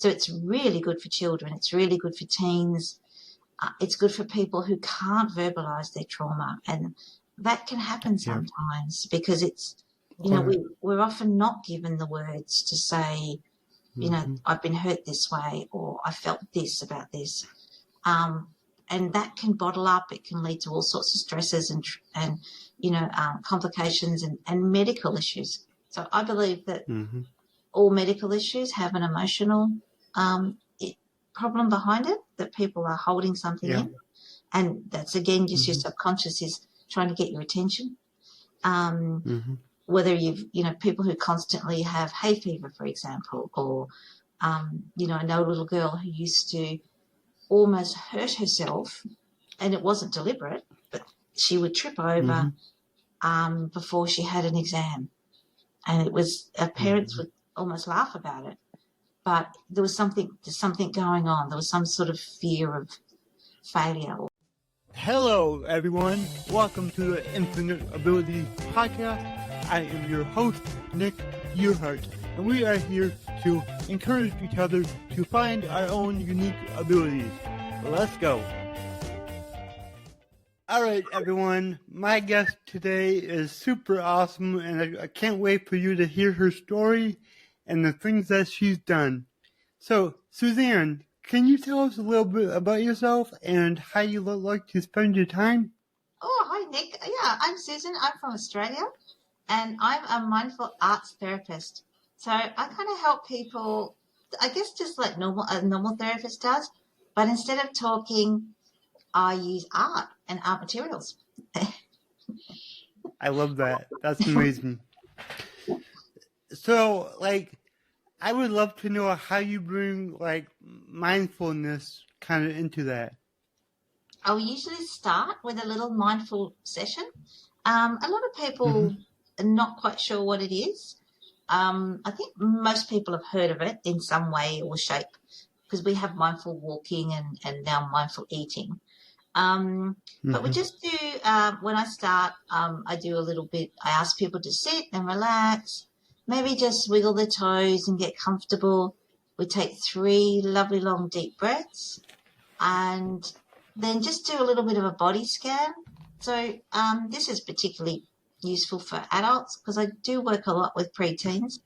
So it's really good for children. It's really good for teens. It's good for people who can't verbalize their trauma. And that can happen sometimes because it's, we're often not given the words to say, I've been hurt this way, or I felt this about this. And that can bottle up. It can lead to all sorts of stresses and complications and medical issues. So I believe that all medical issues have an emotional problem behind it, that people are holding something in. And that's, again, just your subconscious is trying to get your attention. Whether people who constantly have hay fever, for example, or, I know a little girl who used to almost hurt herself, and it wasn't deliberate, but she would trip over before she had an exam. And it was, her parents would almost laugh about it. But there's something going on. There was some sort of fear of failure. Hello, everyone. Welcome to the Infinite Ability Podcast. I am your host, Nick Yerhart, and we are here to encourage each other to find our own unique abilities. Let's go. All right, everyone. My guest today is super awesome, and I can't wait for you to hear her story and the things that she's done. So, Suzanne, can you tell us a little bit about yourself and how you like to spend your time? Oh, hi, Nick. Yeah, I'm Susan. I'm from Australia, and I'm a mindful arts therapist. So I kind of help people, I guess, just like a normal therapist does, but instead of talking, I use art and art materials. I love that. That's amazing. So, I would love to know how you bring, mindfulness kind of into that. I'll usually start with a little mindful session. A lot of people are not quite sure what it is. I think most people have heard of it in some way or shape because we have mindful walking and now mindful eating. But we just do, when I start, I do a little bit, I ask people to sit and relax, maybe just wiggle their toes and get comfortable. We take 3 lovely long deep breaths and then just do a little bit of a body scan. So this is particularly useful for adults because I do work a lot with preteens,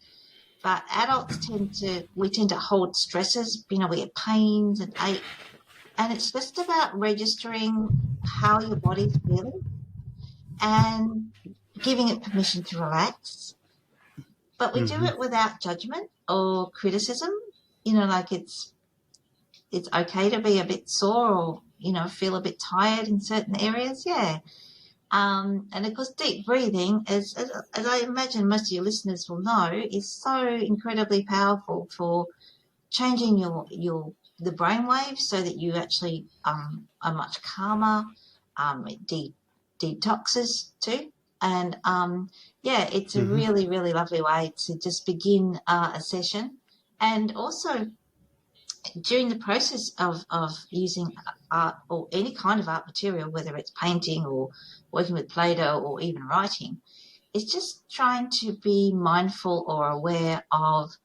but adults tend to hold stresses. We get pains and ache, and it's just about registering how your body's feeling and giving it permission to relax. But we do it without judgment or criticism. It's okay to be a bit sore or, feel a bit tired in certain areas. Yeah. And of course, deep breathing, as I imagine most of your listeners will know, is so incredibly powerful for changing the brainwaves so that you actually are much calmer. It detoxes too. And, it's a really, really lovely way to just begin a session. And also, during the process of using art or any kind of art material, whether it's painting or working with Play-Doh or even writing, it's just trying to be mindful or aware of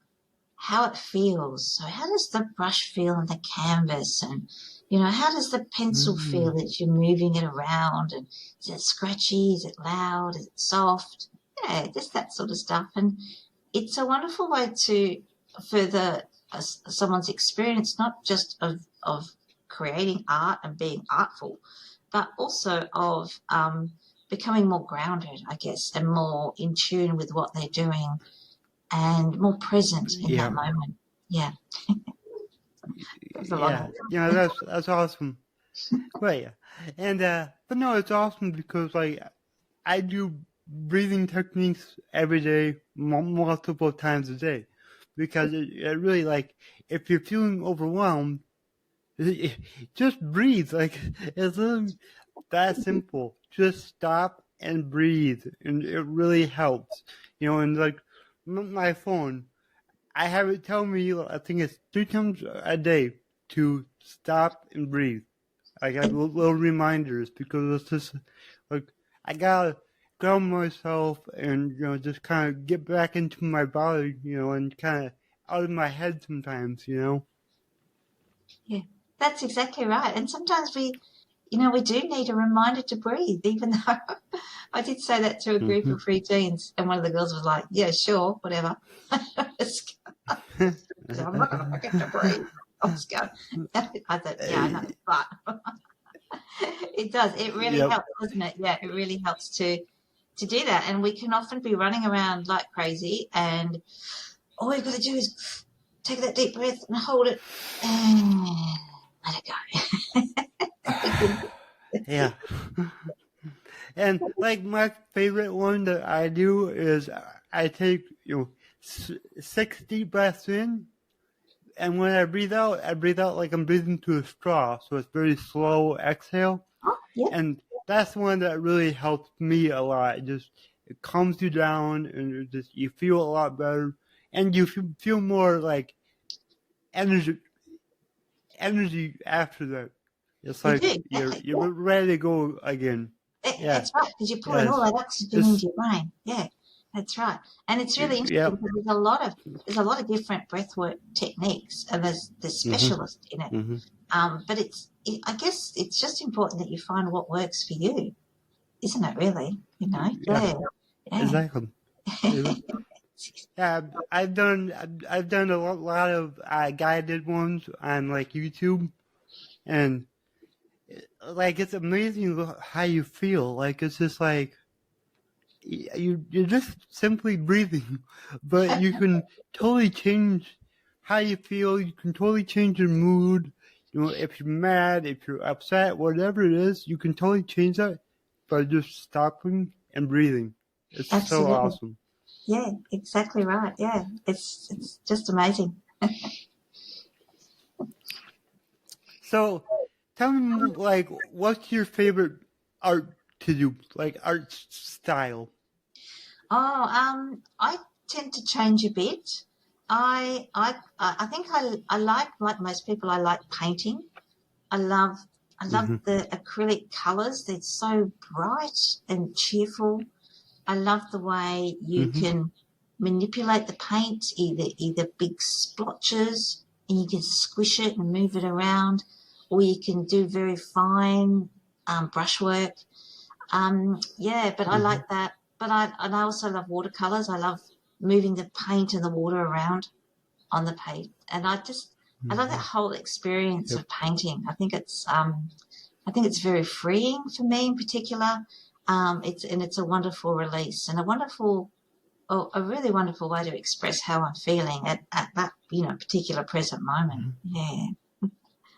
how it feels. So how does the brush feel on the canvas? And, how does the pencil feel as you're moving it around? And is it scratchy? Is it loud? Is it soft? Yeah, just that sort of stuff. And it's a wonderful way to further someone's experience, not just of creating art and being artful, but also of becoming more grounded, I guess, and more in tune with what they're doing and more present in that moment. Yeah. That's awesome. Right. And but no, it's awesome because I do breathing techniques every day, multiple times a day, because it really if you're feeling overwhelmed, just breathe. It's literally that simple. Just stop and breathe, and it really helps. And my phone, I have it tell me, I think it's 3 times a day to stop and breathe. I got little reminders because it's just I gotta ground myself and just kind of get back into my body, and kind of out of my head sometimes, you know? Yeah, that's exactly right. And sometimes we do need a reminder to breathe, even though I did say that to a group Mm-hmm. of preteens, and one of the girls was like, yeah, sure, whatever. I'm not going to forget to breathe. I was going, I thought, yeah, I know, but it does. It really Yep. helps, doesn't it? Yeah, it really helps to do that. And we can often be running around like crazy, and all you've got to do is take that deep breath and hold it and let it go. Yeah. And like my favorite one that I do is I take, 6 deep breaths in, and when I breathe out like I'm breathing through a straw. So it's very slow exhale. Oh, yeah, And that's one that really helps me a lot. It calms you down, and you feel a lot better, and you feel more like energy after that. It's you like do, exactly. you're ready to go again. Yeah. That's right, because you're pulling all Yes. that oxygen It's into your brain. Yeah, that's right. And it's really yeah. interesting because there's a lot of different breathwork techniques, and there's Mhm. specialists in it. Mhm. But I guess it's just important that you find what works for you, isn't it? Really, Yeah. Yeah, yeah. Exactly. Yeah. I've done a lot of guided ones on like YouTube, and like it's amazing how you feel. Like it's just like you're just simply breathing, but you can totally change how you feel. You can totally change your mood. If you're mad, if you're upset, whatever it is, you can totally change that by just stopping and breathing. It's so Absolutely. awesome. Yeah, exactly right. Yeah, it's just amazing. So, tell me, like, what's your favorite art to do? Like, art style? Oh, I tend to change a bit. I think I like most people. I like painting. I love I love Mm-hmm. the acrylic colours. They're so bright and cheerful. I love the way you Mm-hmm. can manipulate the paint, either big splotches, and you can squish it and move it around, or you can do very fine brushwork. Yeah, but I Mm-hmm. like that. But I also love watercolors. I love moving the paint and the water around on the page, and I love that Mm-hmm. whole experience Yep. of painting. I think it's very freeing for me in particular. It's a wonderful release and a really wonderful way to express how I'm feeling at that particular present moment. Mm-hmm. Yeah.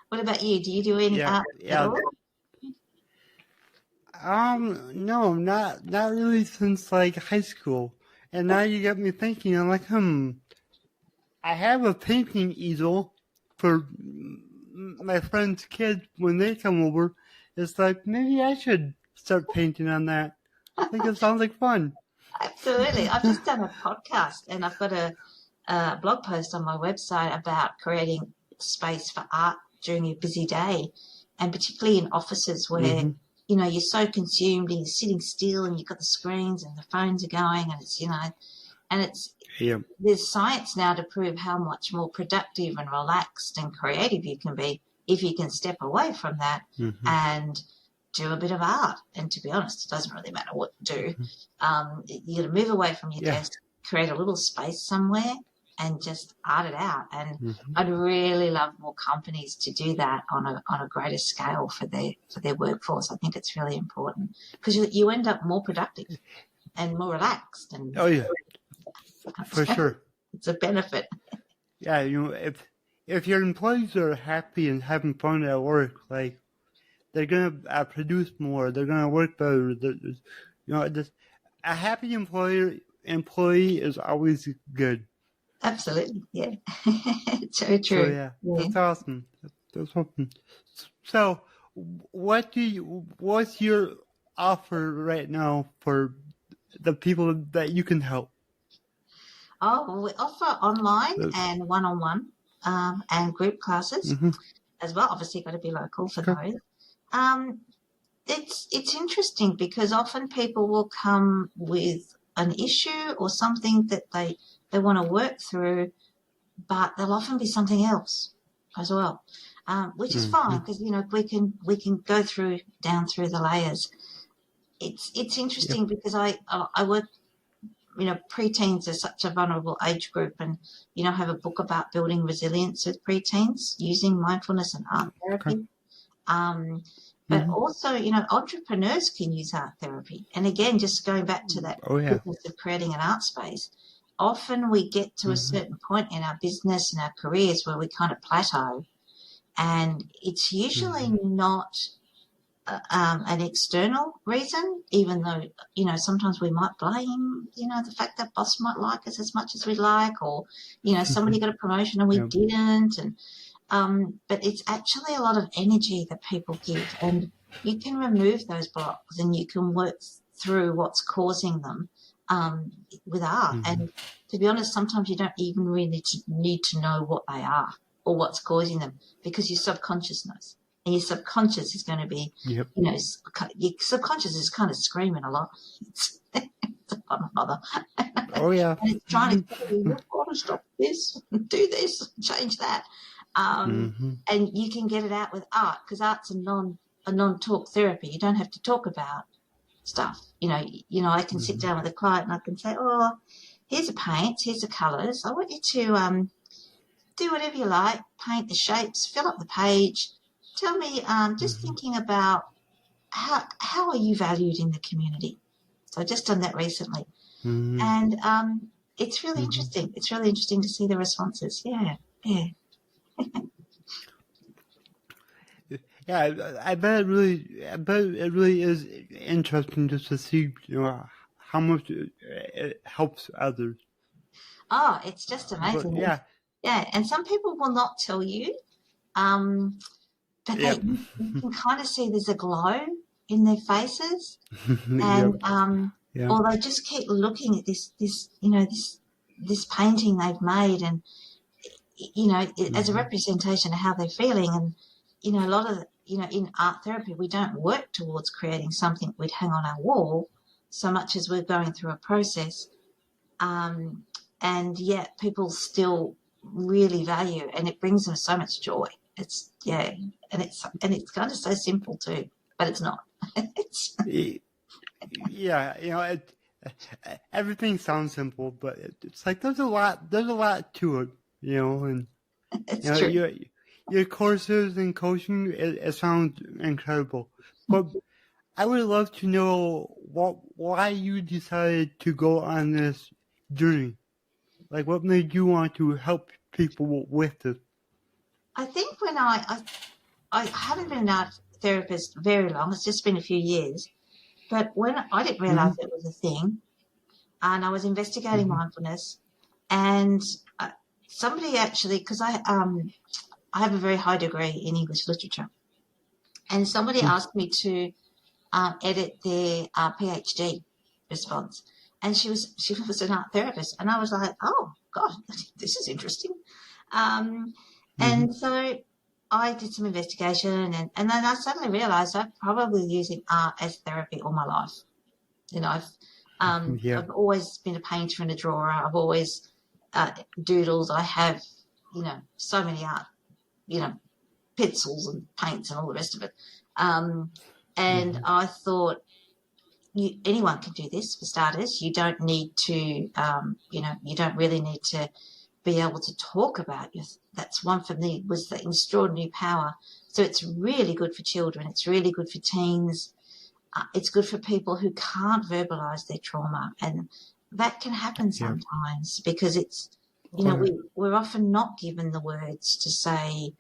What about you? Do you do any Yeah. art at Yeah. all? No, not really since like high school. And now you got me thinking. I'm like, I have a painting easel for my friends' kids when they come over. It's like maybe I should start painting on that. I think it sounds like fun. Absolutely. I've just done a podcast and I've got a blog post on my website about creating space for art during your busy day, and particularly in offices where Mm-hmm. you're so consumed and you're sitting still and you've got the screens and the phones are going, and it's Yeah. there's science now to prove how much more productive and relaxed and creative you can be if you can step away from that Mm-hmm. and do a bit of art. And to be honest, it doesn't really matter what you do. You got to move away from your Yeah. desk, create a little space somewhere, and just art it out. And Mm-hmm. I'd really love more companies to do that on a greater scale for their workforce. I think it's really important because you end up more productive and more relaxed, and Oh yeah, for sure. it's a benefit. Yeah, if your employees are happy and having fun at work, like they're gonna produce more. They're gonna work better. Just a happy employee is always good. Absolutely, yeah. So So true. yeah, Yeah. that's awesome. That's awesome. So, what's your offer right now for the people that you can help? Oh, well, we offer online and one-on-one and group classes Mm-hmm. as well. Obviously, got to be local for Okay. those. Um, it's interesting because often people will come with an issue or something that they want to work through, but there'll often be something else as well, which is fine because, you know, we can go down through the layers. It's interesting because I work, you know, preteens are such a vulnerable age group, and, you know, I have a book about building resilience with preteens using mindfulness and art therapy. But also, you know, entrepreneurs can use art therapy. And again, just going back to that business of creating an art space, often we get to a certain point in our business and our careers where we kind of plateau, and it's usually not an external reason, even though, you know, sometimes we might blame, you know, the fact that boss might like us as much as we like, or, you know, somebody got a promotion and we didn't. And but it's actually a lot of energy that people give, and you can remove those blocks and you can work through what's causing them with art. And to be honest, sometimes you don't even really need to know what they are or what's causing them, because your subconscious knows. And your subconscious is going to be, you know, your subconscious is kind of screaming a lot. It's a mother. And it's trying to tell you, you've got to stop this, do this, change that. And you can get it out with art, because art's a non-talk therapy. You don't have to talk about stuff. You know, I can sit down with a client and I can say, oh, here's the paints, here's the colours. I want you to do whatever you like, paint the shapes, fill up the page. Tell me, just thinking about how are you valued in the community? So I've just done that recently. And it's really interesting. It's really interesting to see the responses. Yeah. Yeah, I bet it really is interesting just to see, you know, how much it helps others. Oh, it's just amazing. But, And some people will not tell you, but you can kind of see there's a glow in their faces, and or they just keep looking at this you know, this painting they've made, and, you know, as a representation of how they're feeling. And, you know, a lot of, you know, in art therapy, we don't work towards creating something we'd hang on our wall so much as we're going through a process. And yet people still really value, and it brings them so much joy. It's and it's kind of so simple too, but it's not. Yeah, you know, everything sounds simple, but it's like there's a lot to it, you know. And it's you know, true. your courses and coaching, it sounds incredible. But I would love to know why you decided to go on this journey. Like, what made you want to help people with this? I think when I haven't been an art therapist very long. It's just been a few years. But when I didn't realise it was a thing, and I was investigating mindfulness, and somebody actually, because I have a very high degree in English literature, and somebody asked me to edit their PhD response, and she was an art therapist, and I was like, oh God, this is interesting, and so I did some investigation, and then I suddenly realised I've probably been using art as therapy all my life. You know, I've always been a painter and a drawer. I've always doodled. I have, you know, so many art, you know, pencils and paints and all the rest of it. And I thought, anyone can do this for starters. You don't need to, you know, you don't really need to be able to talk about your. That's one for me, was the extraordinary power. So it's really good for children. It's really good for teens. It's good for people who can't verbalize their trauma, and that can happen sometimes because it's, you know, we're often not given the words to say,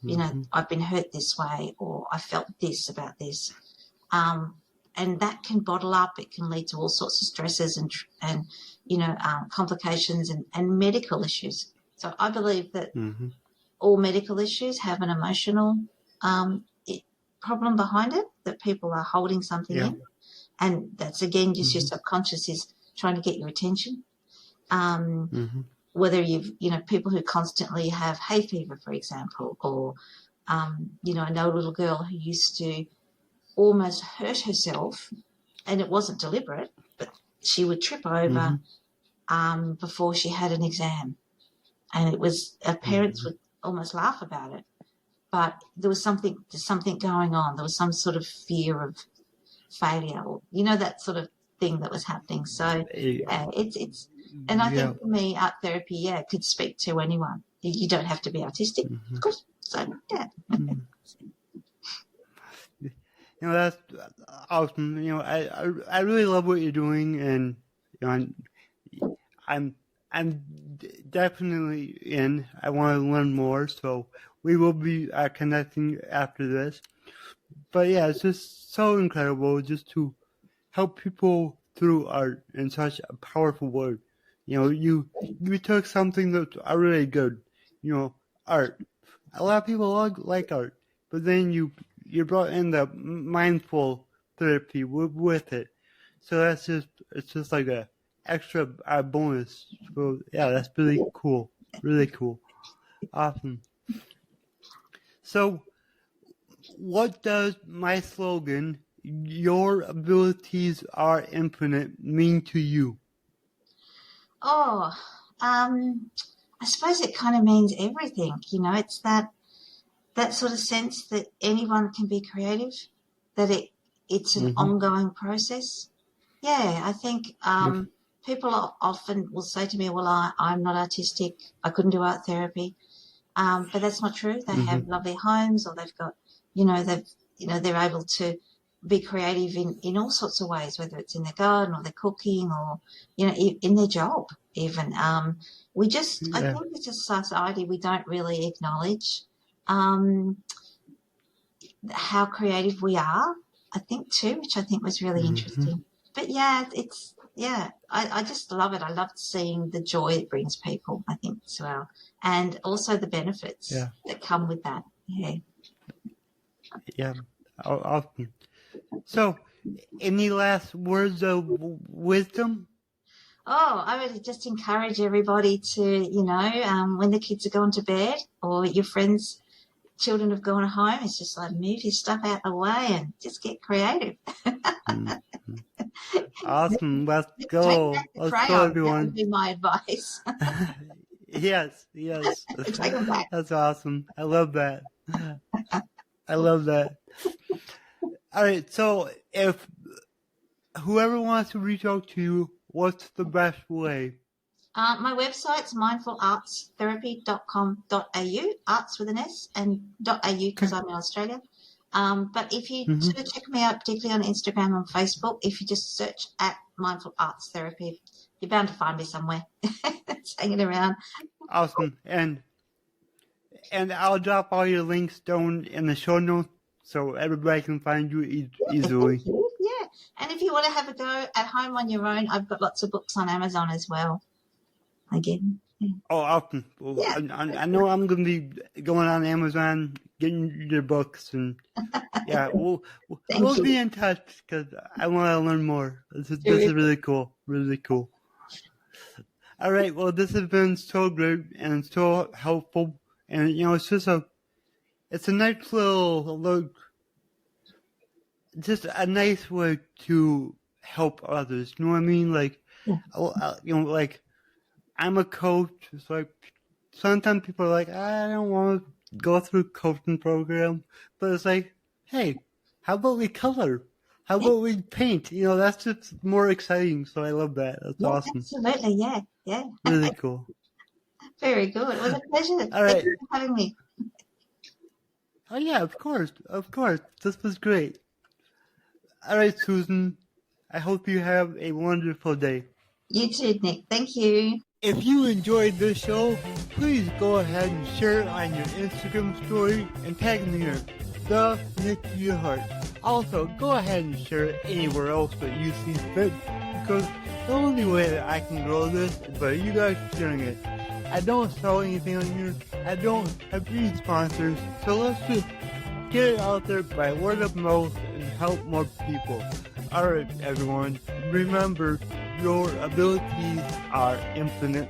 you know, I've been hurt this way, or I felt this about this, and that can bottle up. It can lead to all sorts of stresses and you know, complications and medical issues. So I believe that all medical issues have an emotional problem behind it, that people are holding something in, and that's again just your subconscious is trying to get your attention. Whether you know, people who constantly have hay fever, for example, or you know, I know a little girl who used to almost hurt herself, and it wasn't deliberate, but she would trip over before she had an exam, and it was our parents would almost laugh about it, but there was something going on. There was some sort of fear of failure, or that sort of thing that was happening. So it's and I think for me, art therapy, could speak to anyone. You don't have to be artistic, of course. So that's awesome. I really love what you're doing, and I'm definitely in. I want to learn more, so we will be connecting after this. But yeah, it's just so incredible just to help people through art in such a powerful way. You took something that's really good, art. A lot of people like art, but then you brought in the mindful therapy with it. So it's just like a extra bonus. So yeah, that's really cool. Really cool. Awesome. So what does my slogan, "Your abilities are infinite," mean to you? Oh, I suppose it kind of means everything. It's that sort of sense that anyone can be creative, that it's an ongoing process. Yeah, I think people often will say to me, well, I'm not artistic. I couldn't do art therapy. But that's not true. They have lovely homes, or they've got, they're able to be creative in all sorts of ways, whether it's in their garden or their cooking or, in their job even. I think it's a society we don't really acknowledge how creative we are, I think too, which I think was really interesting. But I just love it. I love seeing the joy it brings people, I think, as well. And also the benefits that come with that. Yeah. Yeah. Awesome. So, any last words of wisdom? Oh, I would just encourage everybody to, when the kids are going to bed or your friends' children have gone home, it's just like move your stuff out the way and just get creative. Awesome. Let's go. Let's go, everyone. That would be my advice. Yes. Take them back. That's awesome. I love that. All right. So if whoever wants to reach out to you, what's the best way? My website's mindfulartstherapy.com.au, arts with an S, and .au because I'm in Australia. But if you sort of check me out, particularly on Instagram and Facebook, if you just search at Mindful Arts Therapy, you're bound to find me somewhere. It's hanging around. Awesome. And I'll drop all your links down in the show notes so everybody can find you easily. Yeah. And if you want to have a go at home on your own, I've got lots of books on Amazon as well. Again. Yeah. Oh, awesome. Well, yeah. I know I'm going to be going on Amazon, getting your books, and we'll be in touch because I want to learn more. This is really cool. Really cool. All right. Well, this has been so great and so helpful. And, it's just it's a nice little just a nice way to help others. You know what I mean? Like, like I'm a coach. It's like sometimes people are like, I don't want to go through a coaching program, but it's like, hey, how about we color? How about we paint? That's just more exciting. So I love that. That's awesome. Absolutely. Yeah. Really cool. Very good. It was a pleasure. All right. Thank you for having me. Oh yeah, of course. This was great. All right, Susan. I hope you have a wonderful day. You too, Nick. Thank you. If you enjoyed this show, please go ahead and share it on your Instagram story and tag me here, the Nick Yerhart. Also, go ahead and share it anywhere else that you see fit, because the only way that I can grow this is by you guys sharing it. I don't sell anything on here. I don't have any sponsors, so let's just get it out there by word of mouth and help more people. Alright, everyone, remember, your abilities are infinite.